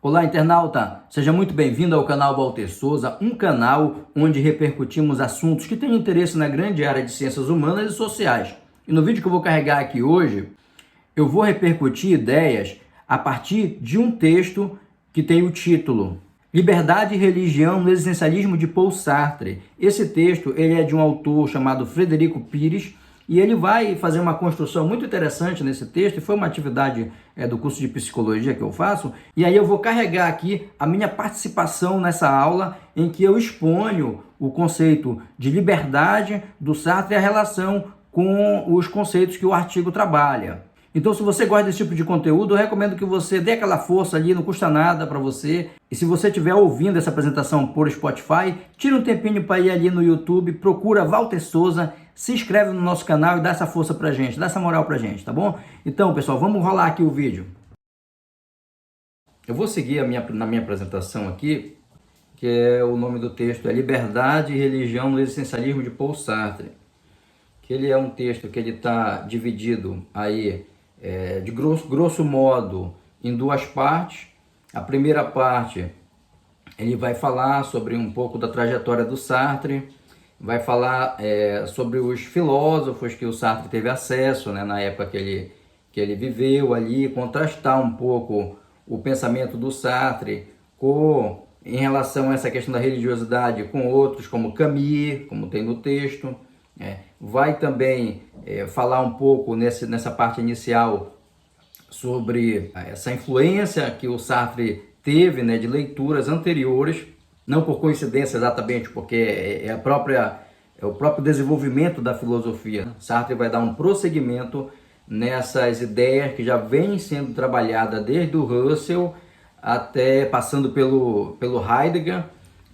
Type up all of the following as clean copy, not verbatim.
Olá, internauta! Seja muito bem-vindo ao canal Walter Souza, um canal onde repercutimos assuntos que têm interesse na grande área de ciências humanas e sociais. E no vídeo que eu vou carregar aqui hoje, eu vou repercutir ideias a partir de um texto que tem o título Liberdade e Religião no Existencialismo de Paul Sartre. Esse texto ele é de um autor chamado Frederico Pires, e ele vai fazer uma construção muito interessante nesse texto, e foi uma atividade do curso de psicologia que eu faço, e aí eu vou carregar aqui a minha participação nessa aula, em que eu exponho o conceito de liberdade do Sartre e a relação com os conceitos que o artigo trabalha. Então, se você gosta desse tipo de conteúdo, eu recomendo que você dê aquela força ali, não custa nada para você. E se você estiver ouvindo essa apresentação por Spotify, tira um tempinho para ir ali no YouTube, procura Walter Souza, se inscreve no nosso canal e dá essa força pra gente, dá essa moral pra gente, tá bom? Então, pessoal, vamos rolar aqui o vídeo. Eu vou seguir na minha apresentação aqui, que é o nome do texto, é Liberdade e Religião no Existencialismo de Paul Sartre. Que ele é um texto que ele está dividido aí, de grosso modo, em duas partes. A primeira parte, ele vai falar sobre um pouco da trajetória do Sartre, vai falar sobre os filósofos que o Sartre teve acesso, né, na época que ele viveu ali, contrastar um pouco o pensamento do Sartre em relação a essa questão da religiosidade com outros, como Camus, como tem no texto. Vai também falar um pouco nessa parte inicial sobre essa influência que o Sartre teve, né, de leituras anteriores, não por coincidência exatamente, porque é o próprio desenvolvimento da filosofia. Sartre vai dar um prosseguimento nessas ideias que já vêm sendo trabalhadas desde o Russell até passando pelo Heidegger,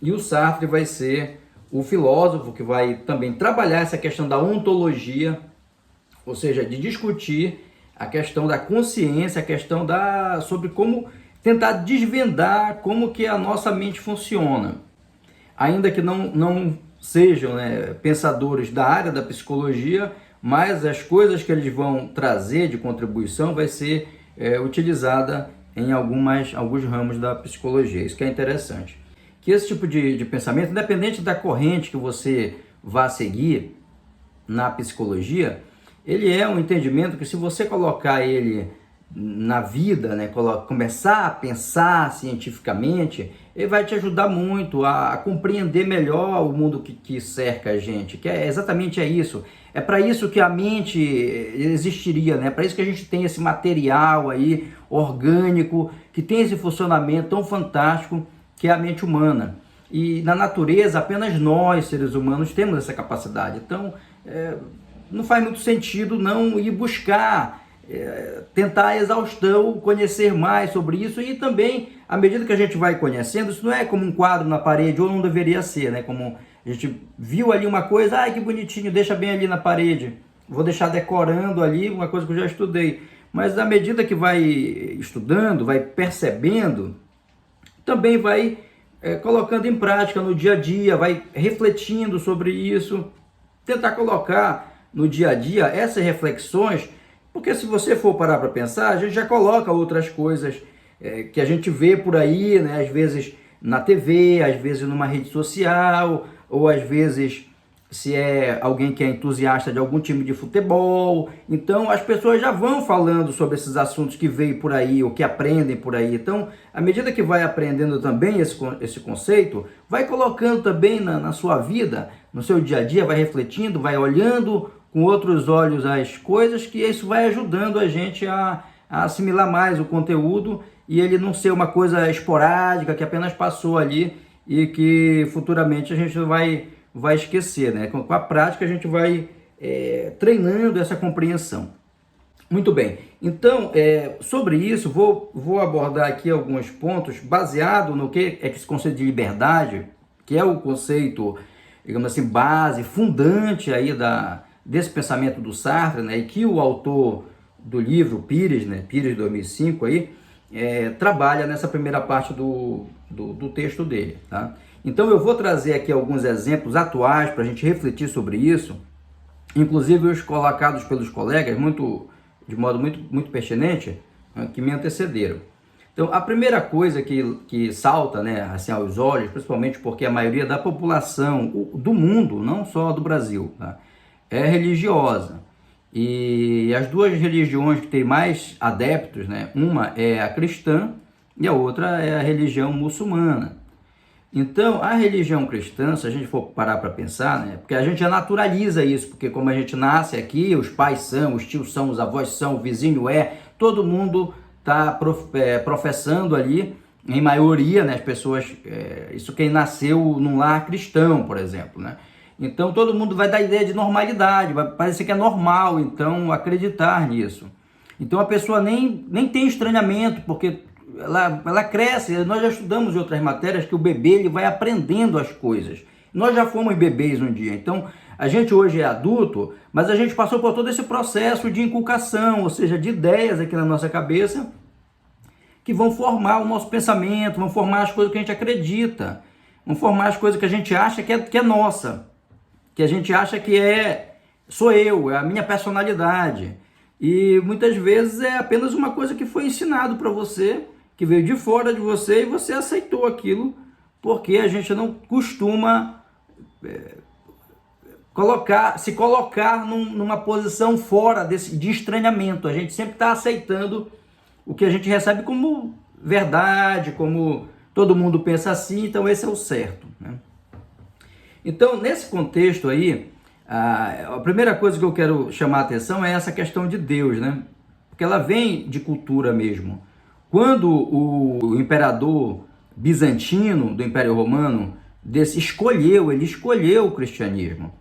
e o Sartre vai ser o filósofo que vai também trabalhar essa questão da ontologia, ou seja, de discutir a questão da consciência, a questão sobre como tentar desvendar como que a nossa mente funciona. Ainda que não sejam, né, pensadores da área da psicologia, mas as coisas que eles vão trazer de contribuição vai ser utilizada em alguns ramos da psicologia. Isso que é interessante. Que esse tipo de pensamento, independente da corrente que você vá seguir na psicologia, ele é um entendimento que, se você colocar ele na vida, né, começar a pensar cientificamente, ele vai te ajudar muito a compreender melhor o mundo que cerca a gente, que exatamente isso. É para isso que a mente existiria, né? É para isso que a gente tem esse material aí orgânico, que tem esse funcionamento tão fantástico que é a mente humana. E na natureza, apenas nós, seres humanos, temos essa capacidade. Então, não faz muito sentido não ir buscar, tentar a exaustão, conhecer mais sobre isso. E também, à medida que a gente vai conhecendo, isso não é como um quadro na parede, ou não deveria ser, né? Como a gente viu ali uma coisa, ai que bonitinho, deixa bem ali na parede, vou deixar decorando ali uma coisa que eu já estudei. Mas à medida que vai estudando, vai percebendo, também vai colocando em prática no dia a dia, vai refletindo sobre isso, tentar colocar no dia a dia essas reflexões, porque se você for parar para pensar, a gente já coloca outras coisas que a gente vê por aí, né? Às vezes na TV, às vezes numa rede social, ou às vezes se é alguém que é entusiasta de algum time de futebol. Então as pessoas já vão falando sobre esses assuntos que veem por aí, ou que aprendem por aí. Então, à medida que vai aprendendo também esse conceito, vai colocando também na sua vida, no seu dia a dia, vai refletindo, vai olhando com outros olhos as coisas, que isso vai ajudando a gente a assimilar mais o conteúdo, e ele não ser uma coisa esporádica que apenas passou ali e que futuramente a gente vai esquecer, né? Com a prática a gente vai treinando essa compreensão. Muito bem, então sobre isso vou abordar aqui alguns pontos baseado no que é esse conceito de liberdade, que é o conceito, digamos assim, base, fundante aí desse pensamento do Sartre, né? E que o autor do livro, Pires, né? Pires 2005 aí, trabalha nessa primeira parte do texto dele, tá? Então eu vou trazer aqui alguns exemplos atuais para a gente refletir sobre isso, inclusive os colocados pelos colegas de modo muito pertinente, que me antecederam. Então, a primeira coisa que salta, né, assim, aos olhos, principalmente porque a maioria da população do mundo, não só do Brasil, tá, é religiosa. E as duas religiões que têm mais adeptos, né, uma é a cristã e a outra é a religião muçulmana. Então, a religião cristã, se a gente for parar para pensar, né, porque a gente já naturaliza isso, porque como a gente nasce aqui, os pais são, os tios são, os avós são, o vizinho é, todo mundo está professando ali, em maioria, né, as pessoas, isso quem nasceu num lar cristão, por exemplo, né? Então todo mundo vai dar ideia de normalidade, vai parecer que é normal, então, acreditar nisso. Então a pessoa nem tem estranhamento, porque ela cresce. Nós já estudamos em outras matérias que o bebê ele vai aprendendo as coisas. Nós já fomos bebês um dia, então a gente hoje é adulto, mas a gente passou por todo esse processo de inculcação, ou seja, de ideias aqui na nossa cabeça, que vão formar o nosso pensamento, vão formar as coisas que a gente acredita, vão formar as coisas que a gente acha que é nossa, que a gente acha que sou eu, é a minha personalidade. E muitas vezes é apenas uma coisa que foi ensinado para você, que veio de fora de você e você aceitou aquilo, porque a gente não costuma se colocar numa posição fora de estranhamento. A gente sempre está aceitando o que a gente recebe como verdade, como todo mundo pensa assim, então esse é o certo, né? Então, nesse contexto aí, a primeira coisa que eu quero chamar a atenção é essa questão de Deus, né? Porque ela vem de cultura mesmo. Quando o imperador bizantino do Império Romano ele escolheu o cristianismo,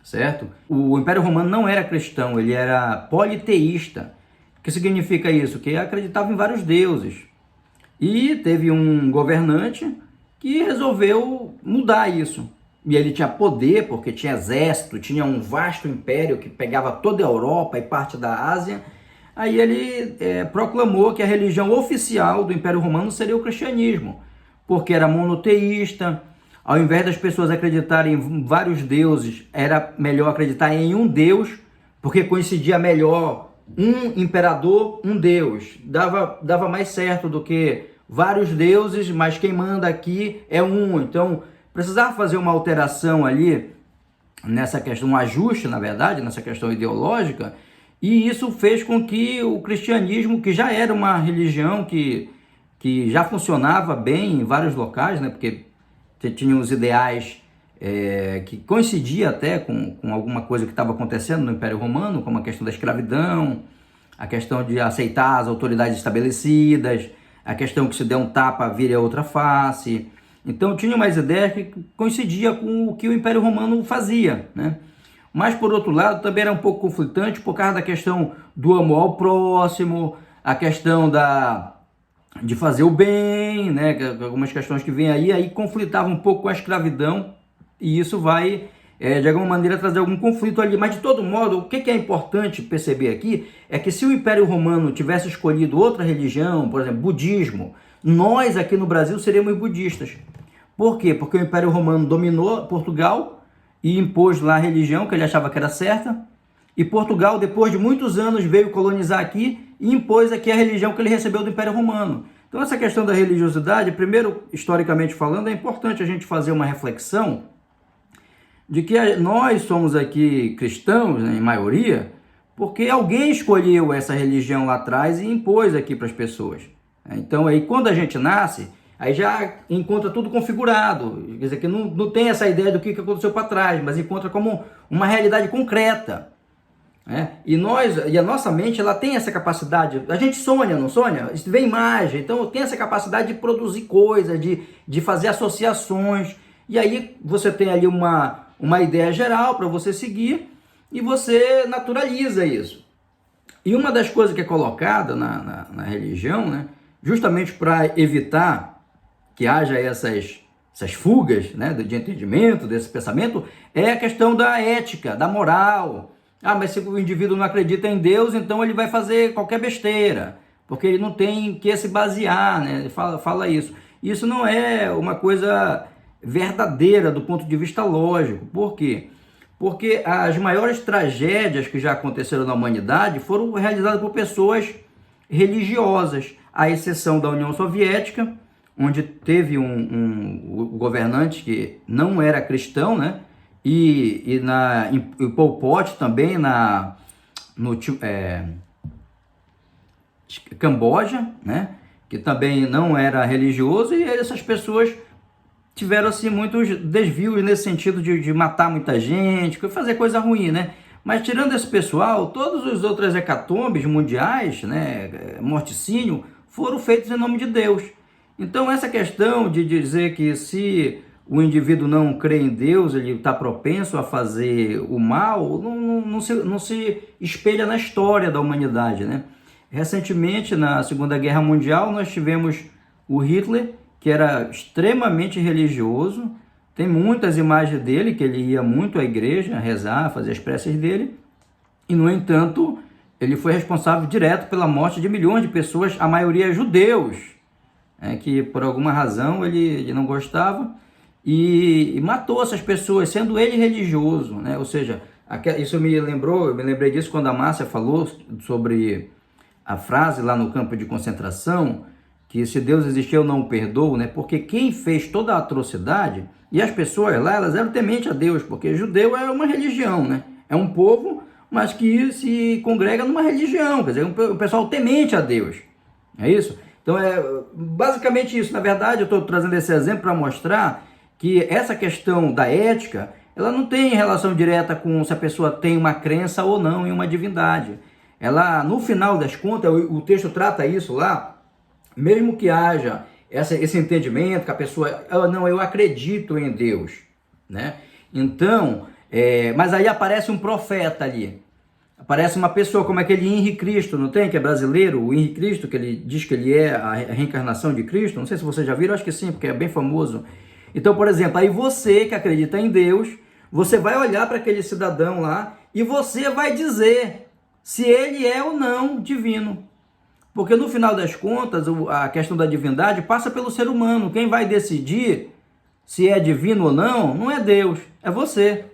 certo? O Império Romano não era cristão, ele era politeísta. O que significa isso? Que acreditava em vários deuses. E teve um governante que resolveu mudar isso. E ele tinha poder, porque tinha exército, tinha um vasto império que pegava toda a Europa e parte da Ásia. Aí ele proclamou que a religião oficial do Império Romano seria o cristianismo, porque era monoteísta. Ao invés das pessoas acreditarem em vários deuses, era melhor acreditar em um Deus, porque coincidia melhor um imperador, um Deus. Dava mais certo do que vários deuses, mas quem manda aqui é um. Então, precisava fazer uma alteração ali, nessa questão, um ajuste, na verdade, nessa questão ideológica, e isso fez com que o cristianismo, que já era uma religião que já funcionava bem em vários locais, né, porque tinha os ideais que coincidia até com alguma coisa que estava acontecendo no Império Romano, como a questão da escravidão, a questão de aceitar as autoridades estabelecidas, a questão que se der um tapa vira outra face. Então tinha umas ideias que coincidia com o que o Império Romano fazia, né? Mas por outro lado também era um pouco conflitante por causa da questão do amor ao próximo, a questão de fazer o bem, né? Algumas questões que vêm aí conflitavam um pouco com a escravidão, e isso vai de alguma maneira trazer algum conflito ali. Mas de todo modo, o que é importante perceber aqui é que se o Império Romano tivesse escolhido outra religião, por exemplo, budismo, nós aqui no Brasil seríamos budistas. Por quê? Porque o Império Romano dominou Portugal e impôs lá a religião que ele achava que era certa, e Portugal, depois de muitos anos, veio colonizar aqui e impôs aqui a religião que ele recebeu do Império Romano. Então essa questão da religiosidade, primeiro, historicamente falando, é importante a gente fazer uma reflexão de que nós somos aqui cristãos, né, em maioria, porque alguém escolheu essa religião lá atrás e impôs aqui para as pessoas. Então aí quando a gente nasce, aí já encontra tudo configurado, quer dizer que não tem essa ideia do que aconteceu para trás, mas encontra como uma realidade concreta. E a nossa mente, ela tem essa capacidade, a gente sonha, não sonha? Vê imagem, então tem essa capacidade de produzir coisas, de fazer associações, e aí você tem ali uma ideia geral para você seguir, e você naturaliza isso. E uma das coisas que é colocada na religião, né, justamente para evitar que haja essas fugas, né, de entendimento, desse pensamento, é a questão da ética, da moral. Mas se o indivíduo não acredita em Deus, então ele vai fazer qualquer besteira, porque ele não tem que se basear, né? Ele fala isso. Isso não é uma coisa verdadeira do ponto de vista lógico. Por quê? Porque as maiores tragédias que já aconteceram na humanidade foram realizadas por pessoas religiosas. à exceção da União Soviética, onde teve um governante que não era cristão, né? E Pol Pot também no Camboja, né? Que também não era religioso, e essas pessoas tiveram assim muitos desvios nesse sentido de matar muita gente, fazer coisa ruim, né? Mas tirando esse pessoal, todos os outros hecatombes mundiais, né, morticínio, foram feitos em nome de Deus. Então essa questão de dizer que se o indivíduo não crê em Deus, ele está propenso a fazer o mal, não se espelha na história da humanidade, né? Recentemente, na Segunda Guerra Mundial, nós tivemos o Hitler, que era extremamente religioso. Tem muitas imagens dele, que ele ia muito à igreja, rezar, fazer as preces dele. E, no entanto, ele foi responsável direto pela morte de milhões de pessoas, a maioria judeus, que por alguma razão ele não gostava, e matou essas pessoas, sendo ele religioso, né? Ou seja, isso eu me lembrei disso quando a Márcia falou sobre a frase lá no campo de concentração, que se Deus existir eu não o perdoo, né? Porque quem fez toda a atrocidade, e as pessoas lá, elas eram tementes a Deus, porque judeu é uma religião, né? É um povo, mas que se congrega numa religião, quer dizer, um pessoal temente a Deus, é isso? Então é basicamente isso. Na verdade, eu estou trazendo esse exemplo para mostrar que essa questão da ética, ela não tem relação direta com se a pessoa tem uma crença ou não em uma divindade. Ela, no final das contas, o texto trata isso lá, mesmo que haja esse entendimento, que a pessoa, eu acredito em Deus, né? Então, mas aí aparece um profeta ali, aparece uma pessoa como aquele Henri Cristo, não tem? Que é brasileiro, o Henri Cristo, que ele diz que ele é a reencarnação de Cristo, não sei se vocês já viram, acho que sim, porque é bem famoso. Então, por exemplo, aí você que acredita em Deus, você vai olhar para aquele cidadão lá e você vai dizer se ele é ou não divino. Porque no final das contas, a questão da divindade passa pelo ser humano. Quem vai decidir se é divino ou não é Deus, é você.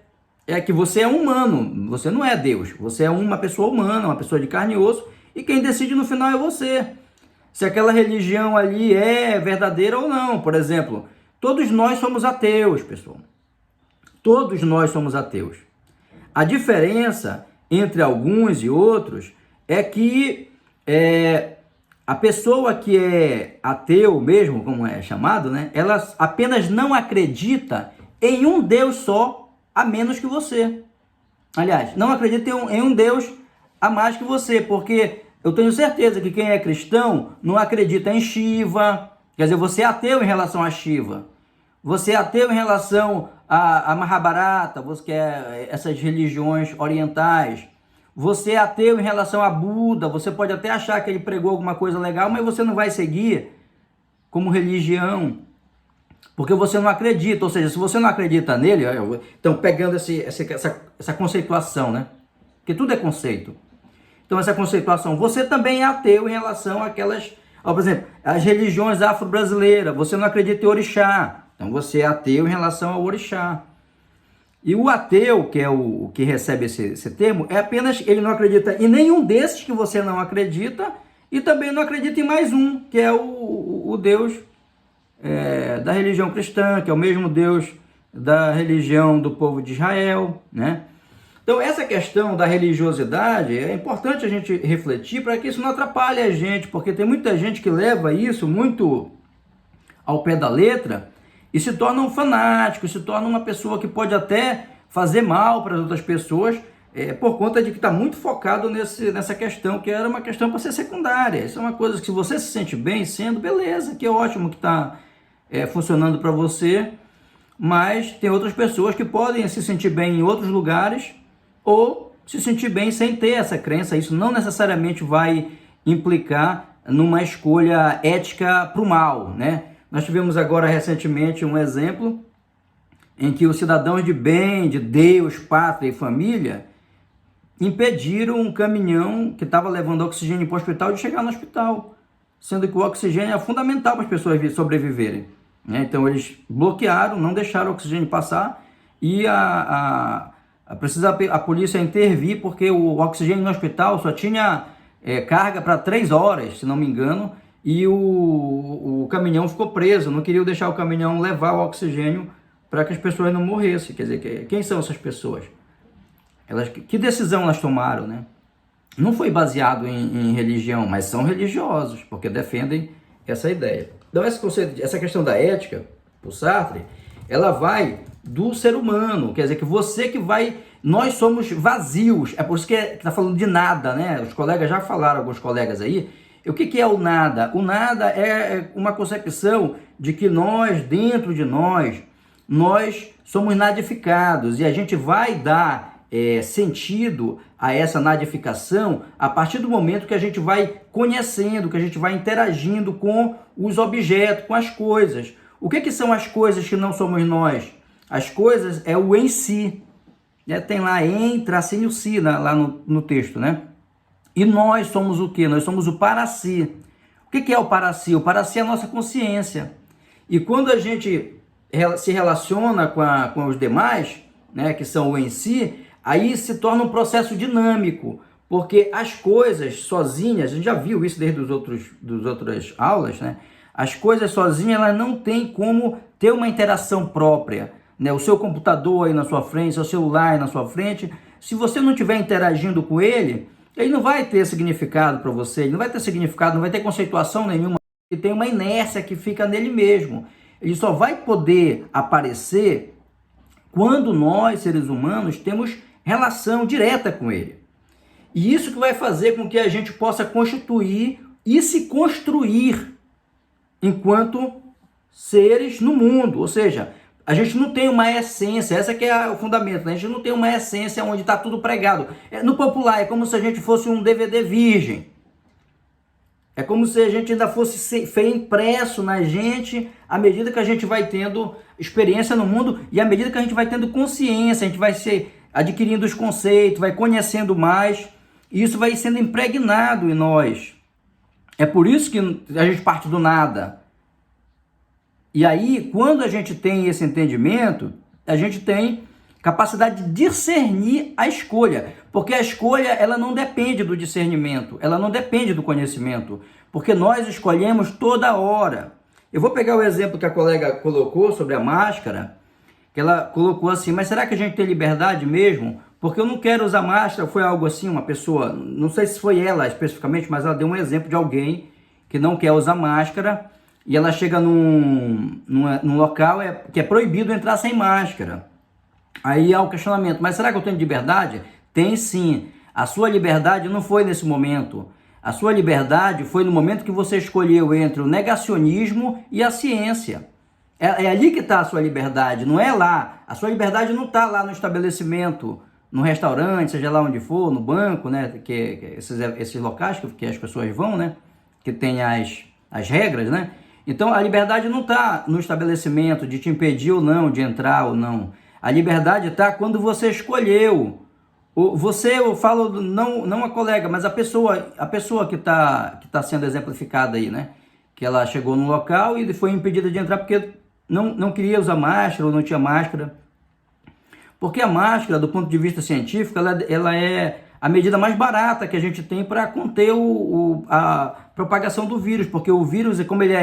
É que você é humano, você não é Deus. Você é uma pessoa humana, uma pessoa de carne e osso, e quem decide no final é você. Se aquela religião ali é verdadeira ou não. Por exemplo, todos nós somos ateus, pessoal. Todos nós somos ateus. A diferença entre alguns e outros é que a pessoa que é ateu mesmo, como é chamado, né? Ela apenas não acredita em um Deus só, a menos que você. Aliás, não acredita em um Deus a mais que você, porque eu tenho certeza que quem é cristão não acredita em Shiva. Quer dizer, você é ateu em relação a Shiva. Você é ateu em relação a Mahabharata, você é essas religiões orientais. Você é ateu em relação a Buda. Você pode até achar que ele pregou alguma coisa legal, mas você não vai seguir como religião, porque você não acredita. Ou seja, se você não acredita nele, então pegando essa conceituação, né? Porque tudo é conceito. Então essa conceituação, você também é ateu em relação àquelas, por exemplo, as religiões afro-brasileiras. Você não acredita em orixá, então você é ateu em relação ao orixá. E o ateu, que é o que recebe esse termo, é apenas, ele não acredita em nenhum desses que você não acredita, e também não acredita em mais um, que é o Deus da religião cristã, que é o mesmo Deus da religião do povo de Israel, né? Então essa questão da religiosidade é importante a gente refletir para que isso não atrapalhe a gente, porque tem muita gente que leva isso muito ao pé da letra e se torna um fanático, se torna uma pessoa que pode até fazer mal para as outras pessoas, por conta de que está muito focado nessa questão, que era uma questão para ser secundária. Isso é uma coisa que, se você se sente bem sendo, beleza, que ótimo que está funcionando para você, mas tem outras pessoas que podem se sentir bem em outros lugares ou se sentir bem sem ter essa crença. Isso não necessariamente vai implicar numa escolha ética para o mal, né? Nós tivemos agora recentemente um exemplo em que os cidadãos de bem, de Deus, pátria e família impediram um caminhão que estava levando oxigênio para o hospital de chegar no hospital, sendo que o oxigênio é fundamental para as pessoas sobreviverem, né? Então eles bloquearam, não deixaram o oxigênio passar e precisa a polícia intervir, porque o oxigênio no hospital só tinha carga para 3 horas, se não me engano, e o caminhão ficou preso, não queriam deixar o caminhão levar o oxigênio para que as pessoas não morressem. Quer dizer, quem são essas pessoas? Que decisão elas tomaram, né? Não foi baseado em religião, mas são religiosos, porque defendem essa ideia. Então, essa questão da ética, o Sartre, ela vai do ser humano, quer dizer, que você que vai... Nós somos vazios, é por isso que está falando de nada, né? Os colegas já falaram, alguns colegas aí. E o que é o nada? O nada é uma concepção de que nós, dentro de nós somos nadificados, e a gente vai dar sentido a essa nadificação a partir do momento que a gente vai conhecendo, que a gente vai interagindo com os objetos, com as coisas. O que são as coisas que não somos nós? As coisas é o em si. Tem lá em, tracinho si, lá no texto, né? E nós somos o quê? Nós somos o para si. O que é o para si? O para si é a nossa consciência. E quando a gente se relaciona com os demais, né, que são o em si, aí se torna um processo dinâmico, porque as coisas sozinhas, a gente já viu isso desde das outras aulas, né? As coisas sozinhas, elas não têm como ter uma interação própria, né? O seu computador aí na sua frente, seu celular aí na sua frente, se você não estiver interagindo com ele não vai ter significado para você, ele não vai ter significado, não vai ter conceituação nenhuma, ele tem uma inércia que fica nele mesmo. Ele só vai poder aparecer quando nós, seres humanos, temos relação direta com ele. E isso que vai fazer com que a gente possa constituir e se construir enquanto seres no mundo. Ou seja, a gente não tem uma essência, essa que é o fundamento, né? A gente não tem uma essência onde está tudo pregado. No popular, é como se a gente fosse um DVD virgem. É como se a gente ainda fosse impresso na gente à medida que a gente vai tendo experiência no mundo e à medida que a gente vai tendo consciência, a gente vai adquirindo os conceitos, vai conhecendo mais, e isso vai sendo impregnado em nós. É por isso que a gente parte do nada. E aí, quando a gente tem esse entendimento, a gente tem capacidade de discernir a escolha, porque a escolha ela não depende do discernimento, ela não depende do conhecimento, porque nós escolhemos toda hora. Eu vou pegar o exemplo que a colega colocou sobre a máscara, que ela colocou assim, mas será que a gente tem liberdade mesmo? Porque eu não quero usar máscara, foi algo assim, uma pessoa, não sei se foi ela especificamente, mas ela deu um exemplo de alguém que não quer usar máscara, e ela chega num local que é proibido entrar sem máscara. Aí há o questionamento, mas será que eu tenho liberdade? Tem sim. A sua liberdade não foi nesse momento. A sua liberdade foi no momento que você escolheu entre o negacionismo e a ciência. É ali que está a sua liberdade, não é lá. A sua liberdade não está lá no estabelecimento, no restaurante, seja lá onde for, no banco, né? Que esses locais que as pessoas vão, né? Que tem as regras, né? Então, a liberdade não está no estabelecimento de te impedir ou não de entrar ou não. A liberdade está quando você escolheu. Você, eu falo, não a colega, mas a pessoa que tá sendo exemplificada aí, né? Que ela chegou no local e foi impedida de entrar porque não queria usar máscara ou não tinha máscara. Porque a máscara, do ponto de vista científico, ela é a medida mais barata que a gente tem para conter a propagação do vírus, porque o vírus, como ele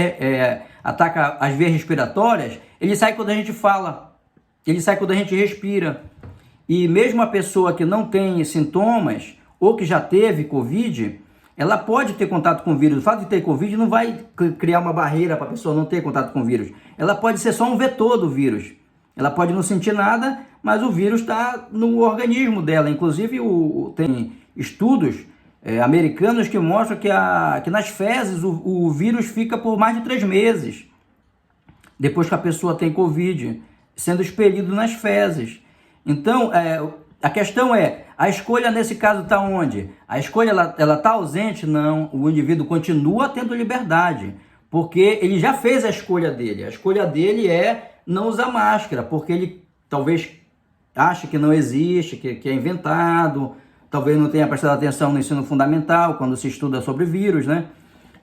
ataca as vias respiratórias, ele sai quando a gente fala, ele sai quando a gente respira. E mesmo a pessoa que não tem sintomas, ou que já teve Covid, ela pode ter contato com o vírus. O fato de ter Covid não vai criar uma barreira para a pessoa não ter contato com o vírus. Ela pode ser só um vetor do vírus. Ela pode não sentir nada, mas o vírus está no organismo dela. Inclusive, tem estudos americanos que mostram que nas fezes o vírus fica por mais de 3 meses, depois que a pessoa tem Covid, sendo expelido nas fezes. Então, a questão a escolha nesse caso está onde? A escolha ela está ausente? Não, o indivíduo continua tendo liberdade, porque ele já fez a escolha dele. A escolha dele é não usar máscara, porque ele talvez acha que não existe, que é inventado, talvez não tenha prestado atenção no ensino fundamental, quando se estuda sobre vírus, né?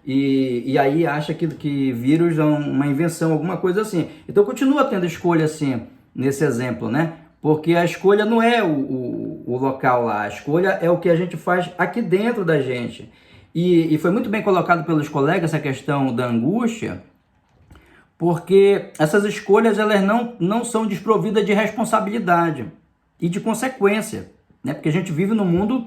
E aí acha que vírus é uma invenção, alguma coisa assim. Então continua tendo escolha assim, nesse exemplo, né? Porque a escolha não é o local lá, a escolha é o que a gente faz aqui dentro da gente. E foi muito bem colocado pelos colegas essa questão da angústia, porque essas escolhas elas não são desprovidas de responsabilidade e de consequência, né? Porque a gente vive num mundo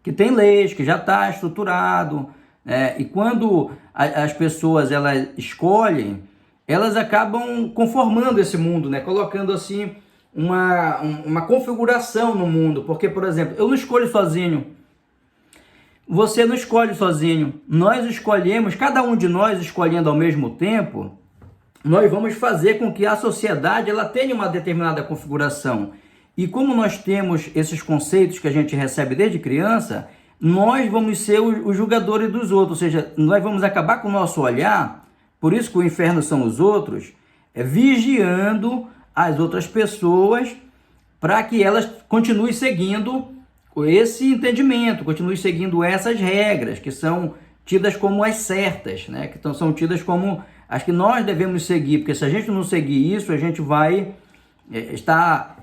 que tem leis, que já está estruturado, né? E quando as pessoas elas escolhem, elas acabam conformando esse mundo, né? Colocando assim uma configuração no mundo, porque, por exemplo, eu não escolho sozinho, você não escolhe sozinho, nós escolhemos, cada um de nós escolhendo ao mesmo tempo, nós vamos fazer com que a sociedade ela tenha uma determinada configuração. E como nós temos esses conceitos que a gente recebe desde criança, nós vamos ser os julgadores dos outros, ou seja, nós vamos acabar com o nosso olhar, por isso que o inferno são os outros, vigiando as outras pessoas para que elas continuem seguindo esse entendimento, continuem seguindo essas regras que são tidas como as certas, né? Que são tidas como as que nós devemos seguir, porque se a gente não seguir isso, a gente vai estar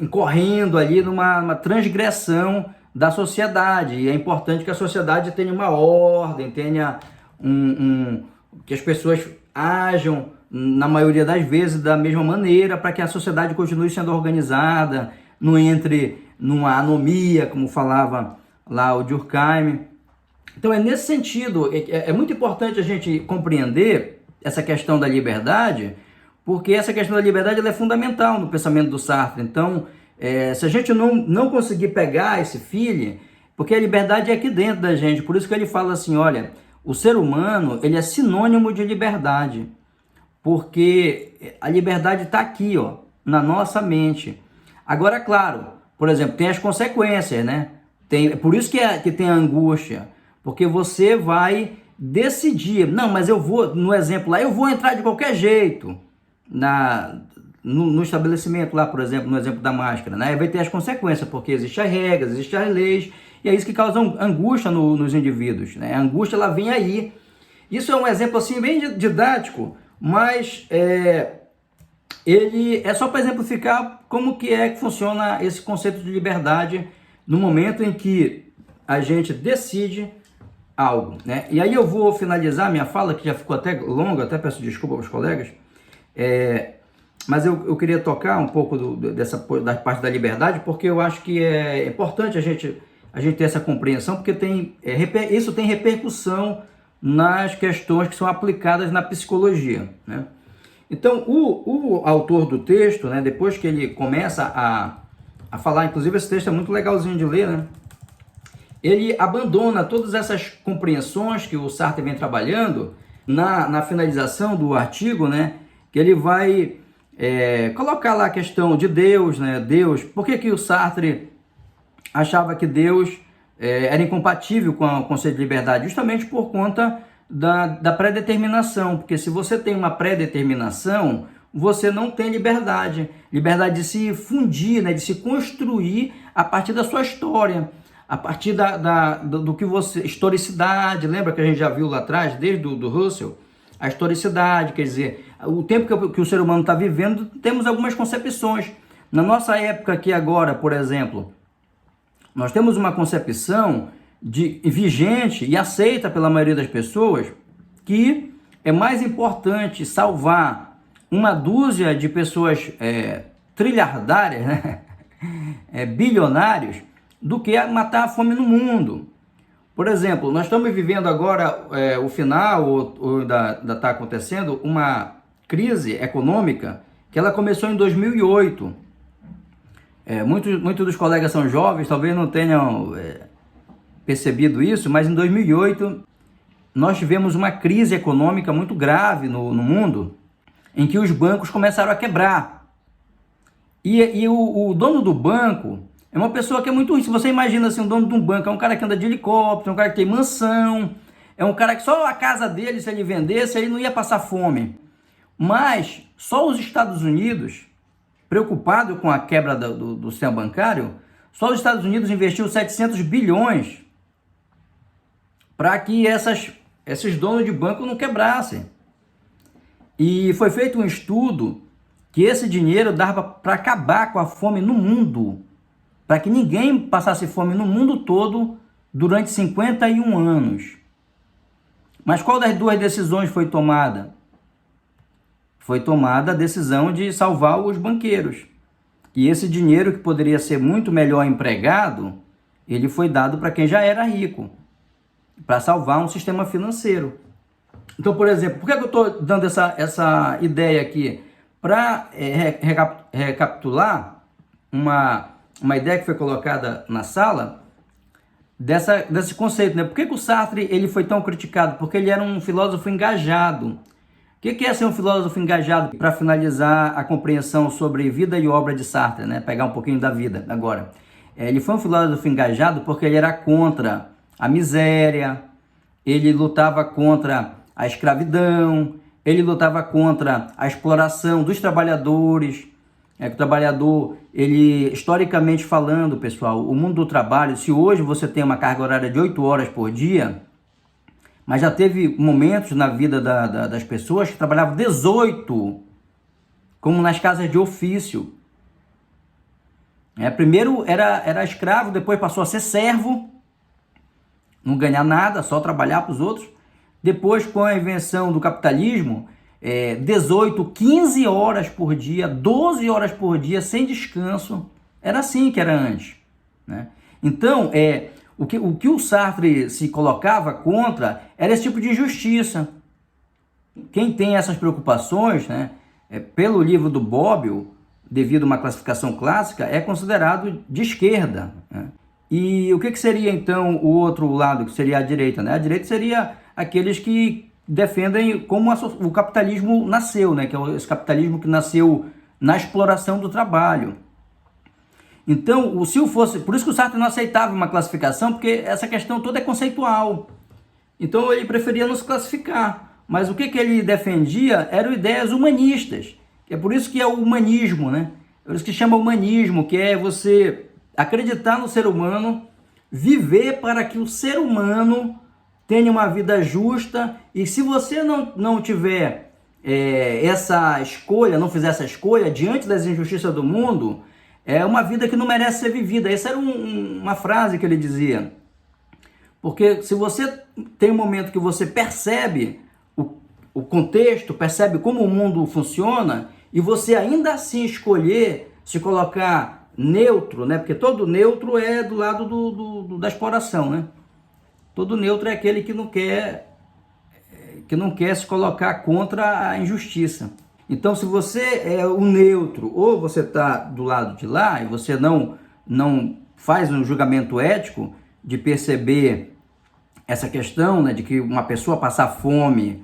incorrendo ali numa transgressão da sociedade. E é importante que a sociedade tenha uma ordem, tenha que as pessoas ajam, na maioria das vezes, da mesma maneira, para que a sociedade continue sendo organizada, não entre numa anomia, como falava lá o Durkheim. Então é nesse sentido, é muito importante a gente compreender essa questão da liberdade, porque essa questão da liberdade ela é fundamental no pensamento do Sartre. Então, se a gente não conseguir pegar esse feeling, porque a liberdade é aqui dentro da gente, por isso que ele fala assim, olha, o ser humano ele é sinônimo de liberdade, porque a liberdade está aqui, ó, na nossa mente. Agora, claro, por exemplo, tem as consequências, né? Por isso que tem a angústia, porque você vai decidir, não, mas eu vou, no exemplo lá, eu vou entrar de qualquer jeito no estabelecimento lá, por exemplo, no exemplo da máscara, né? Vai ter as consequências, porque existem as regras, existem as leis, e é isso que causa angústia nos indivíduos, né? A angústia, ela vem aí. Isso é um exemplo, assim, bem didático, mas ele é só para exemplificar como que funciona esse conceito de liberdade no momento em que a gente decide algo, né? E aí eu vou finalizar minha fala, que já ficou até longa, até peço desculpa aos colegas, mas eu queria tocar um pouco da parte da liberdade, porque eu acho que é importante a gente ter essa compreensão, porque isso tem repercussão nas questões que são aplicadas na psicologia, né? Então, o autor do texto, né, depois que ele começa a falar, inclusive esse texto é muito legalzinho de ler, né? Ele abandona todas essas compreensões que o Sartre vem trabalhando na finalização do artigo, né? Que ele vai colocar lá a questão de Deus, né? Deus, por que o Sartre achava que Deus era incompatível com o conceito de liberdade? Justamente por conta da pré-determinação, porque se você tem uma pré-determinação, você não tem liberdade de se fundir, né? De se construir a partir da sua história, a partir do que você... Historicidade, lembra que a gente já viu lá atrás, desde do Russell? A historicidade, quer dizer, o tempo que o ser humano está vivendo, temos algumas concepções. Na nossa época aqui agora, por exemplo, nós temos uma concepção vigente e aceita pela maioria das pessoas que é mais importante salvar uma dúzia de pessoas trilhardárias, né? Bilionários, do que matar a fome no mundo. Por exemplo, nós estamos vivendo agora o final, ou ainda está acontecendo, uma crise econômica que ela começou em 2008. Muitos dos colegas são jovens, talvez não tenham percebido isso, mas em 2008 nós tivemos uma crise econômica muito grave no mundo, em que os bancos começaram a quebrar. E o dono do banco é uma pessoa que é muito ruim. Se você imagina assim, o dono de um banco é um cara que anda de helicóptero, é um cara que tem mansão, é um cara que só a casa dele, se ele vendesse, ele não ia passar fome. Mas só os Estados Unidos, preocupado com a quebra do sistema bancário, só os Estados Unidos investiu 700 bilhões para que esses donos de banco não quebrassem. E foi feito um estudo que esse dinheiro dava para acabar com a fome no mundo, para que ninguém passasse fome no mundo todo durante 51 anos. Mas qual das duas decisões foi tomada? Foi tomada a decisão de salvar os banqueiros. E esse dinheiro, que poderia ser muito melhor empregado, ele foi dado para quem já era rico, para salvar um sistema financeiro. Então, por exemplo, por que eu estou dando essa ideia aqui? Para recapitular uma ideia que foi colocada na sala, desse conceito, né? Por que o Sartre ele foi tão criticado? Porque ele era um filósofo engajado. O que é ser um filósofo engajado? Para finalizar a compreensão sobre vida e obra de Sartre, né? Pegar um pouquinho da vida agora. Ele foi um filósofo engajado porque ele era contra a miséria, ele lutava contra a escravidão, ele lutava contra a exploração dos trabalhadores. O trabalhador, ele, historicamente falando, pessoal, o mundo do trabalho, se hoje você tem uma carga horária de 8 horas por dia, mas já teve momentos na vida das pessoas que trabalhavam 18, como nas casas de ofício. Primeiro era escravo, depois passou a ser servo, não ganhar nada, só trabalhar para os outros. Depois, com a invenção do capitalismo, 18, 15 horas por dia, 12 horas por dia, sem descanso. Era assim que era antes, né? Então, o que o Sartre se colocava contra era esse tipo de injustiça. Quem tem essas preocupações, né, pelo livro do Bobbio, devido a uma classificação clássica, é considerado de esquerda, né? E o que seria então o outro lado, que seria a direita, né? A direita seria aqueles que defendem como o capitalismo nasceu, né? Que é esse capitalismo que nasceu na exploração do trabalho. Então, se fosse, por isso que o Sartre não aceitava uma classificação, porque essa questão toda é conceitual. Então ele preferia não se classificar. Mas o que ele defendia eram ideias humanistas. É por isso que é o humanismo, né? É por isso que chama humanismo, que é você acreditar no ser humano, viver para que o ser humano tenha uma vida justa, e se você não tiver essa escolha, não fizer essa escolha diante das injustiças do mundo, é uma vida que não merece ser vivida. Essa era uma frase que ele dizia. Porque se você tem um momento que você percebe o contexto, percebe como o mundo funciona, e você ainda assim escolher se colocar neutro, né? Porque todo neutro é do lado da exploração, né? Todo neutro é aquele que não quer se colocar contra a injustiça. Então, se você é o neutro, ou você está do lado de lá e você não faz um julgamento ético de perceber essa questão, né, de que uma pessoa passar fome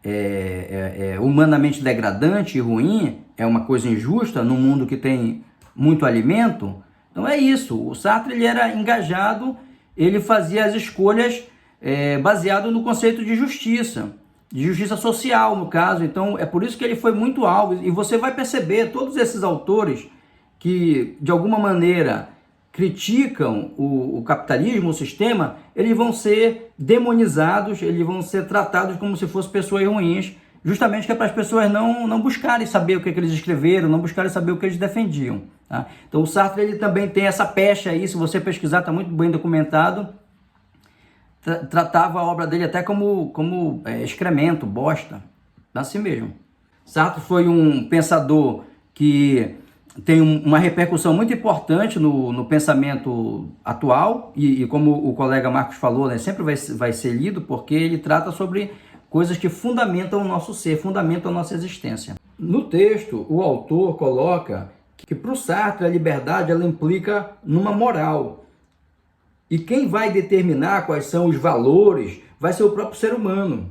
é humanamente degradante e ruim, é uma coisa injusta num mundo que tem muito alimento. Então é isso. O Sartre ele era engajado, ele fazia as escolhas baseado no conceito de justiça social, no caso. Então é por isso que ele foi muito alvo, e você vai perceber todos esses autores que de alguma maneira criticam o capitalismo, o sistema, eles vão ser demonizados, eles vão ser tratados como se fossem pessoas ruins, justamente que é para as pessoas não buscarem saber o que eles escreveram, não buscarem saber o que eles defendiam, tá? Então o Sartre ele também tem essa pecha aí, se você pesquisar, está muito bem documentado. Tratava a obra dele até como excremento, bosta, assim mesmo. Sartre foi um pensador que tem uma repercussão muito importante no pensamento atual, e como o colega Marcos falou, né, sempre vai ser lido, porque ele trata sobre coisas que fundamentam o nosso ser, fundamentam a nossa existência. No texto, o autor coloca que para o Sartre a liberdade ela implica numa moral. E quem vai determinar quais são os valores vai ser o próprio ser humano.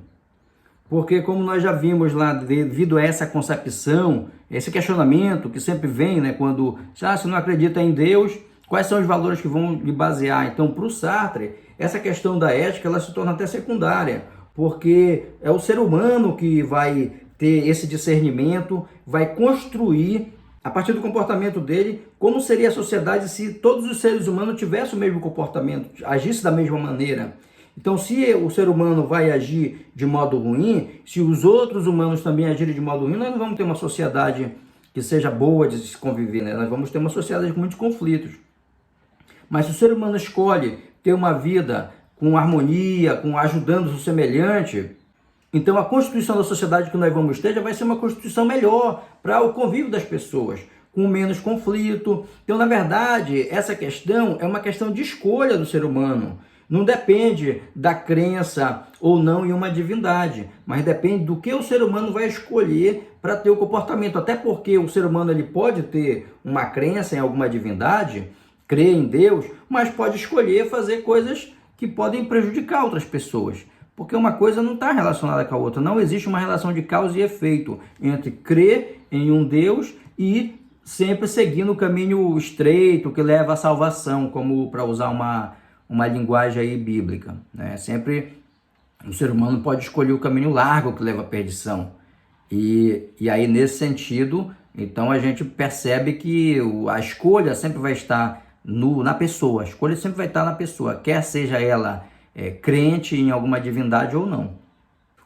Porque, como nós já vimos lá, devido a essa concepção, esse questionamento que sempre vem, né, quando você não acredita em Deus, quais são os valores que vão lhe basear? Então, para o Sartre, essa questão da ética ela se torna até secundária, porque é o ser humano que vai ter esse discernimento, vai construir, a partir do comportamento dele, como seria a sociedade se todos os seres humanos tivessem o mesmo comportamento, agissem da mesma maneira. Então, se o ser humano vai agir de modo ruim, se os outros humanos também agirem de modo ruim, nós não vamos ter uma sociedade que seja boa de se conviver, né? Nós vamos ter uma sociedade com muitos conflitos. Mas se o ser humano escolhe ter uma vida com harmonia, com ajudando o semelhante, então a constituição da sociedade que nós vamos ter já vai ser uma constituição melhor para o convívio das pessoas, com menos conflito. Então, na verdade, essa questão é uma questão de escolha do ser humano. Não depende da crença ou não em uma divindade, mas depende do que o ser humano vai escolher para ter o comportamento. Até porque o ser humano ele pode ter uma crença em alguma divindade, crer em Deus, mas pode escolher fazer coisas que podem prejudicar outras pessoas. Porque uma coisa não está relacionada com a outra. Não existe uma relação de causa e efeito entre crer em um Deus e sempre seguindo o caminho estreito que leva à salvação, como para usar uma linguagem aí bíblica, né? Sempre o ser humano pode escolher o caminho largo que leva à perdição. E aí, nesse sentido, então a gente percebe que a escolha sempre vai estar na pessoa. A escolha sempre vai estar na pessoa, quer seja ela crente em alguma divindade ou não.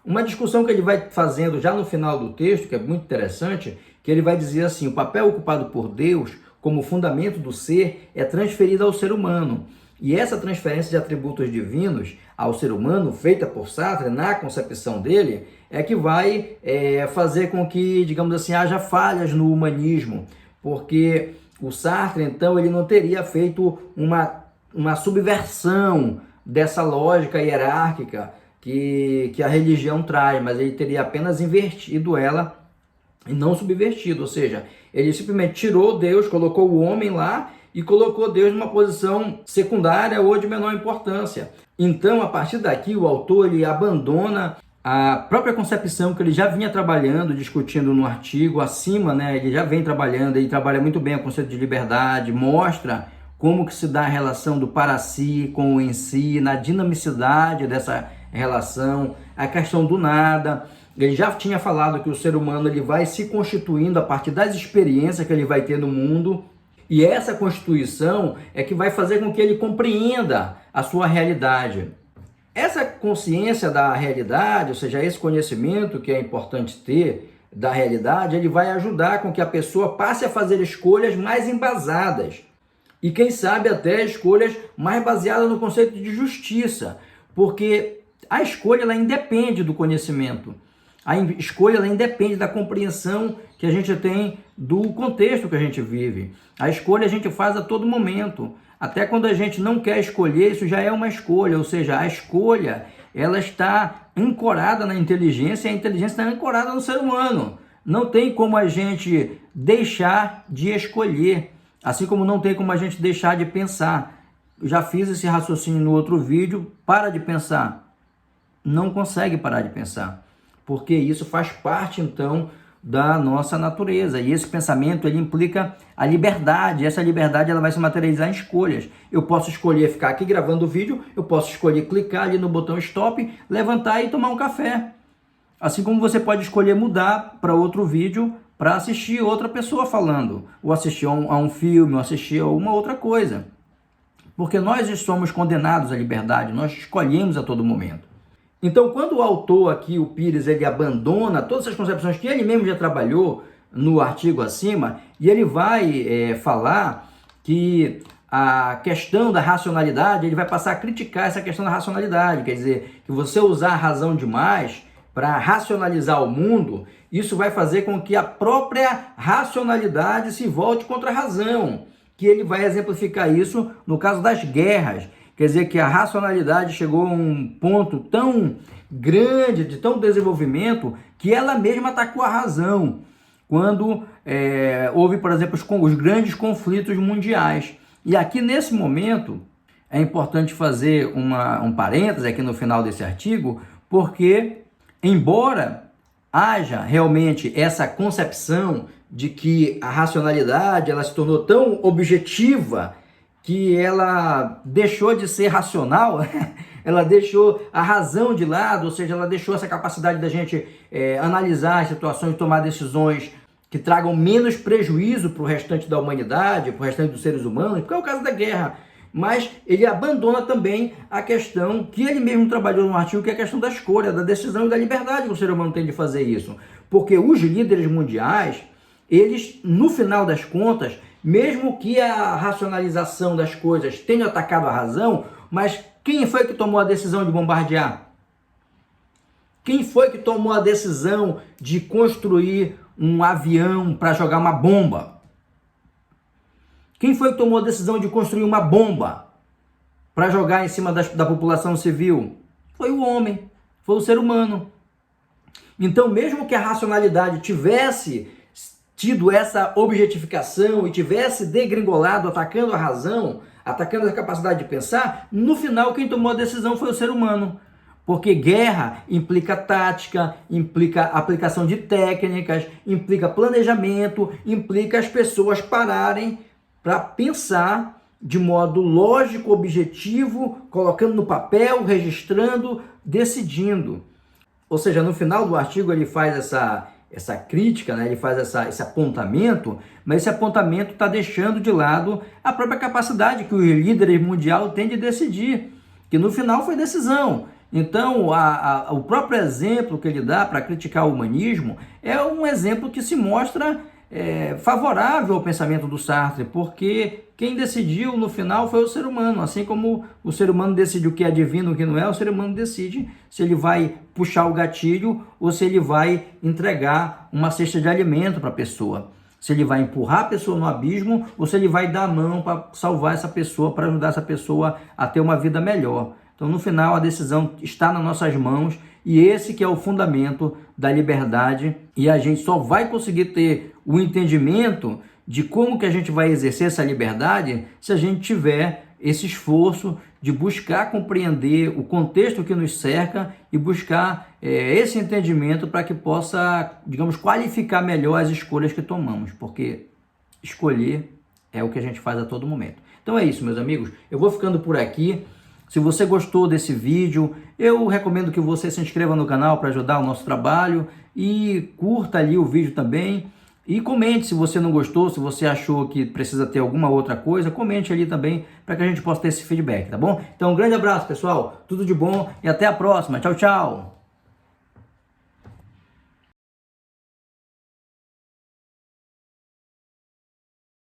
Uma discussão que ele vai fazendo já no final do texto, que é muito interessante, que ele vai dizer assim: o papel ocupado por Deus como fundamento do ser é transferido ao ser humano. E essa transferência de atributos divinos ao ser humano, feita por Sartre na concepção dele, é que vai fazer com que, digamos assim, haja falhas no humanismo, porque o Sartre, então, ele não teria feito uma subversão dessa lógica hierárquica que a religião traz, mas ele teria apenas invertido ela e não subvertido, ou seja, ele simplesmente tirou Deus, colocou o homem lá e colocou Deus numa posição secundária ou de menor importância. Então, a partir daqui, o autor ele abandona a própria concepção que ele já vinha trabalhando, discutindo no artigo acima, né? Ele já vem trabalhando, ele trabalha muito bem o conceito de liberdade, mostra como que se dá a relação do para si com o em si, na dinamicidade dessa relação, a questão do nada. Ele já tinha falado que o ser humano ele vai se constituindo a partir das experiências que ele vai ter no mundo, e essa constituição é que vai fazer com que ele compreenda a sua realidade. Essa consciência da realidade, ou seja, esse conhecimento que é importante ter da realidade, ele vai ajudar com que a pessoa passe a fazer escolhas mais embasadas. E quem sabe até escolhas mais baseadas no conceito de justiça, porque a escolha ela independe do conhecimento. A escolha ela independe da compreensão que a gente tem do contexto que a gente vive. A escolha a gente faz a todo momento. Até quando a gente não quer escolher, isso já é uma escolha. Ou seja, a escolha ela está ancorada na inteligência e a inteligência está ancorada no ser humano. Não tem como a gente deixar de escolher. Assim como não tem como a gente deixar de pensar. Eu já fiz esse raciocínio no outro vídeo. Para de pensar. Não consegue parar de pensar. Porque isso faz parte, então, da nossa natureza. E esse pensamento, ele implica a liberdade. Essa liberdade, ela vai se materializar em escolhas. Eu posso escolher ficar aqui gravando o vídeo, eu posso escolher clicar ali no botão stop, levantar e tomar um café. Assim como você pode escolher mudar para outro vídeo para assistir outra pessoa falando, ou assistir a um filme, ou assistir a uma outra coisa. Porque nós somos condenados à liberdade, nós escolhemos a todo momento. Então, quando o autor aqui, o Pires, ele abandona todas essas concepções que ele mesmo já trabalhou no artigo acima, e ele vai falar que a questão da racionalidade, ele vai passar a criticar essa questão da racionalidade, quer dizer, que você usar a razão demais para racionalizar o mundo, isso vai fazer com que a própria racionalidade se volte contra a razão, que ele vai exemplificar isso no caso das guerras. Quer dizer que a racionalidade chegou a um ponto tão grande, de tão desenvolvimento, que ela mesma atacou a razão. Quando houve, por exemplo, os grandes conflitos mundiais. E aqui, nesse momento, é importante fazer um parêntese aqui no final desse artigo, porque, embora haja realmente essa concepção de que a racionalidade ela se tornou tão objetiva que ela deixou de ser racional, ela deixou a razão de lado, ou seja, ela deixou essa capacidade da gente analisar as situações, tomar decisões que tragam menos prejuízo para o restante da humanidade, para o restante dos seres humanos, porque é o caso da guerra. Mas ele abandona também a questão que ele mesmo trabalhou no artigo, que é a questão da escolha, da decisão e da liberdade que o ser humano tem de fazer isso. Porque os líderes mundiais, eles, no final das contas, mesmo que a racionalização das coisas tenha atacado a razão, Mas quem foi que tomou a decisão de bombardear? Quem foi que tomou a decisão de construir um avião para jogar uma bomba? Quem foi que tomou a decisão de construir uma bomba para jogar em cima da população civil? Foi o homem, foi o ser humano. Então, mesmo que a racionalidade tivesse tido essa objetificação e tivesse degringolado, atacando a razão, atacando a capacidade de pensar, no final quem tomou a decisão foi o ser humano. Porque guerra implica tática, implica aplicação de técnicas, implica planejamento, implica as pessoas pararem para pensar de modo lógico, objetivo, colocando no papel, registrando, decidindo. Ou seja, no final do artigo ele faz essa crítica, né? Ele faz esse apontamento, mas esse apontamento está deixando de lado a própria capacidade que os líderes mundiais têm de decidir, que no final foi decisão. Então, o próprio exemplo que ele dá para criticar o humanismo é um exemplo que se mostra favorável ao pensamento do Sartre, porque quem decidiu no final foi o ser humano. Assim como o ser humano decide o que é divino e o que não é, o ser humano decide se ele vai puxar o gatilho ou se ele vai entregar uma cesta de alimento para a pessoa. Se ele vai empurrar a pessoa no abismo ou se ele vai dar a mão para salvar essa pessoa, para ajudar essa pessoa a ter uma vida melhor. Então, no final, a decisão está nas nossas mãos e esse que é o fundamento da liberdade, e a gente só vai conseguir ter o entendimento de como que a gente vai exercer essa liberdade se a gente tiver esse esforço de buscar compreender o contexto que nos cerca e buscar esse entendimento para que possa, digamos, qualificar melhor as escolhas que tomamos, porque escolher é o que a gente faz a todo momento. Então é isso, meus amigos, eu vou ficando por aqui. Se você gostou desse vídeo, eu recomendo que você se inscreva no canal para ajudar o nosso trabalho e curta ali o vídeo também. E comente se você não gostou, se você achou que precisa ter alguma outra coisa, comente ali também para que a gente possa ter esse feedback, tá bom? Então, um grande abraço, pessoal, tudo de bom e até a próxima. Tchau, tchau!